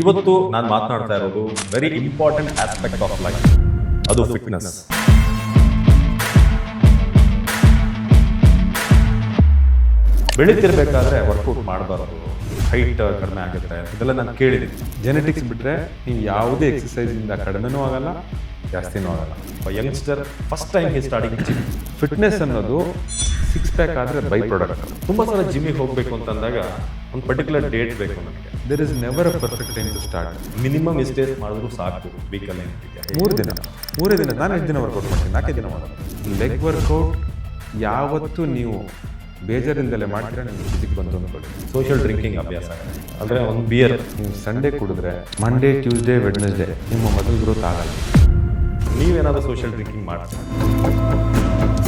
ಇವತ್ತು ನಾನು ಮಾತನಾಡ್ತಾ ಇರೋದು very important aspect of life, ಅದು ಫಿಟ್ನೆಸ್. ಬೆಳೀತಿರ್ಬೇಕಾದ್ರೆ ವರ್ಕೌಟ್ ಮಾಡಬಾರ್ದು, ಹೈಟ್ ಕಡಿಮೆ ಆಗುತ್ತೆ, ಇದೆಲ್ಲ ನಾನು ಕೇಳಿದ್ದೀನಿ. ಜೆನೆಟಿಕ್ಸ್ ಬಿಟ್ಟರೆ ನೀವು ಯಾವುದೇ ಎಕ್ಸಸೈಸಿಂದ ಕಡಿಮೆನೂ ಆಗಲ್ಲ, ಜಾಸ್ತಿನೂ ಆಗಲ್ಲ. Youngster first time starting gym. Fitness ಅನ್ನೋದು ಸಿಕ್ಸ್ ಪ್ಯಾಕ್ ಆದರೆ ಬೈ ಪ್ರಾಡಕ್ಟ್. ತುಂಬ ಸಲ ಜಿಮ್ಮಿಗೆ ಹೋಗಬೇಕು ಅಂತಂದಾಗ ಒಂದು ಪರ್ಟಿಕ್ಯುಲರ್ ಡೇಟ್ ಬೇಕು ನನಗೆ. There is never a perfect time to start. Minimum ಎಷ್ಟೇ ಮಾಡಿದ್ರು ಸಾಕು ವೀಕಲ್ಲಿ. 3 ದಿನ ನಾನು 5 ದಿನ ವರ್ಕೌಟ್ ಮಾಡ್ತೀನಿ, 4 ದಿನ ಮಾಡೋದು. ಲೆಗ್ ವರ್ಕೌಟ್ ಯಾವತ್ತೂ ನೀವು ಬೇಜಾರಿಂದಲೇ ಮಾಡ್ತೀರಾ, ನಿಮ್ಗೆ ಫಿಸಿಕ್ ಬಂದು ಅಂದ್ಕೊಳ್ಳಿ. ಸೋಷಿಯಲ್ ಡ್ರಿಂಕಿಂಗ್ ಅಭ್ಯಾಸ ಅಂದರೆ ಒಂದು ಬಿಯರ್ ನೀವು ಸಂಡೇ ಕುಡಿದ್ರೆ ಮಂಡೇ, ಟ್ಯೂಸ್ಡೇ, ವೆಡ್ನೆಸ್ಡೇ ನಿಮ್ಮ ಮಸಲ್ ಗ್ರೋತ್ ಆಗಲ್ಲ. ನೀವೇನಾದರೂ ಸೋಷಿಯಲ್ ಡ್ರಿಂಕಿಂಗ್ ಮಾಡ್ತೀರಾ?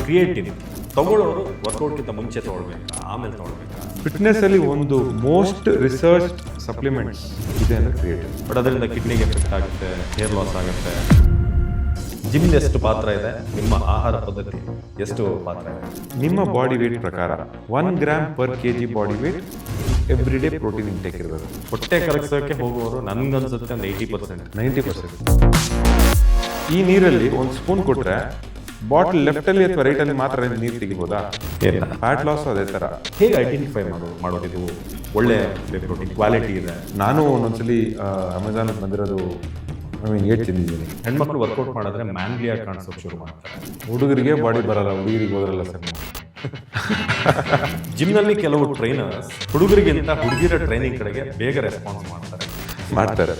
ಕ್ರಿಯೇಟಿವ್ ತಗೊಳ್ಳೋರು ವರ್ಕೌಟ್ಗಿಂತ ಮುಂಚೆ ತೊಗೊಳ್ಬೇಕಾ, ಆಮೇಲೆ ತೊಗೊಳ್ಬೇಕಾ? ಫಿಟ್ನೆಸ್ಸಲ್ಲಿ ಒಂದು ಮೋಸ್ಟ್ ರಿಸರ್ಚ್ ಸಪ್ಲಿಮೆಂಟ್ಸ್ ಇದೆ ಅಂದರೆ ಕ್ರಿಯೇಟಿವ್. ಬಟ್ ಅದರಿಂದ ಕಿಡ್ನಿಗೆ ಎಫೆಕ್ಟ್ ಆಗುತ್ತೆ, ಹೇರ್ ಲಾಸ್ ಆಗುತ್ತೆ. ಜಿಮ್ ಎಷ್ಟು ಪಾತ್ರ ಇದೆ, ನಿಮ್ಮ ಆಹಾರ ಪದ್ಧತಿ ಎಷ್ಟು ಪಾತ್ರ ಇದೆ? ನಿಮ್ಮ ಬಾಡಿ ವೇಟ್ ಪ್ರಕಾರ 1 gram per kg body weight every day protein intake ಇರಬೇಕು. ಹೊಟ್ಟೆ ಕರಗಿಸೋಕ್ಕೆ ಹೋಗುವವರು ನನಗನ್ಸುತ್ತೆ ಒಂದು 80%, 90%. ಈ ನೀರಲ್ಲಿ ಒಂದು ಸ್ಪೂನ್ ಕೊಟ್ಟರೆ ಬಾಟಲ್ ಲೆಫ್ಟಲ್ಲಿ ಅಥವಾ ರೈಟಲ್ಲಿ ಮಾತ್ರ ನೀರು ತೆಗಿಬೋದಾ? ಫ್ಯಾಟ್ ಲಾಸ್ ಅದೇ ಥರ. ಹೇಗೆ ಐಡೆಂಟಿಫೈ ಮಾಡೋದಿದು ಒಳ್ಳೆ ಪ್ರೋಟೀನ್ ಕ್ವಾಲಿಟಿ ಇದೆ? ನಾನು ಒಂದೊಂದ್ಸಲಿ ಅಮೆಝಾನ್ಗೆ ಬಂದಿರೋದು ಏಟ್ ತಿಂದಿದ್ದೀನಿ. ಹೆಣ್ಮಕ್ಳು ವರ್ಕೌಟ್ ಮಾಡಿದ್ರೆ ಮ್ಯಾನ್ಲಿಯಾಗಿ ಕಾಣಿಸೋಕೆ ಶುರು ಮಾಡ್ತಾರೆ. ಹುಡುಗರಿಗೆ ಬಾಡಿ ಬರಲ್ಲ, ಹುಡುಗರಿಗೆ ಹೋದ್ರಲ್ಲ ಸರ್. ಜಿಮ್ನಲ್ಲಿ ಕೆಲವು ಟ್ರೈನರ್ಸ್ ಹುಡುಗರಿಗಿಂತ ಹುಡುಗಿರ ಟ್ರೈನಿಂಗ್ ಕಡೆಗೆ ಬೇಗ ರೆಸ್ಪಾನ್ಸ್ ಮಾಡ್ತಾರೆ.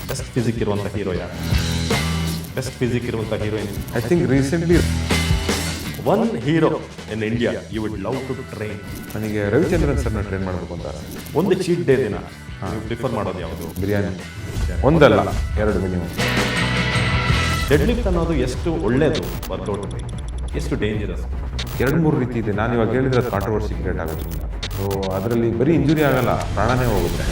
ಬೆಸ್ಟ್ ಫಿಸಿಕ್ ಇರುವಂಥ ಹೀರೋ ಯಾರು? ಬೆಸ್ಟ್ ಫಿಸಿಕ್ ಇರುವಂಥ heroine? I think recently one hero in India you would love to train. ನನಗೆ ರವಿಚಂದ್ರನ್ ಸರ್ನ ಟ್ರೈನ್ ಮಾಡಬೇಕು ಅಂತ. ಒಂದು ಚೀಟ್ ಡೇ ದಿನ ನೀವು ಪ್ರಿಫರ್ ಮಾಡೋದು ಯಾವುದು? ಬಿರಿಯಾನಿ. ಒಂದಲ್ಲ 2 ಮಿನಿಮಮ್. ಡೆಡ್ ಲಿಫ್ಟ್ ಅನ್ನೋದು ಎಷ್ಟು ಒಳ್ಳೆಯದು ವರ್ಕೌಟ್, ಎಷ್ಟು ಡೇಂಜರಸ್? 2-3 ರೀತಿ ಇದೆ. ನಾನು ಇವಾಗ ಹೇಳಿದ್ರೆ ಅದು ಕಾಂಟ್ರವರ್ಸಿ ಕ್ರಿಯೇಟ್ ಆಗುತ್ತೆ. ಸೊ ಅದರಲ್ಲಿ ಬರೀ ಇಂಜುರಿ ಆಗಲ್ಲ, ಪ್ರಾಣನೇ ಹೋಗುತ್ತೆ.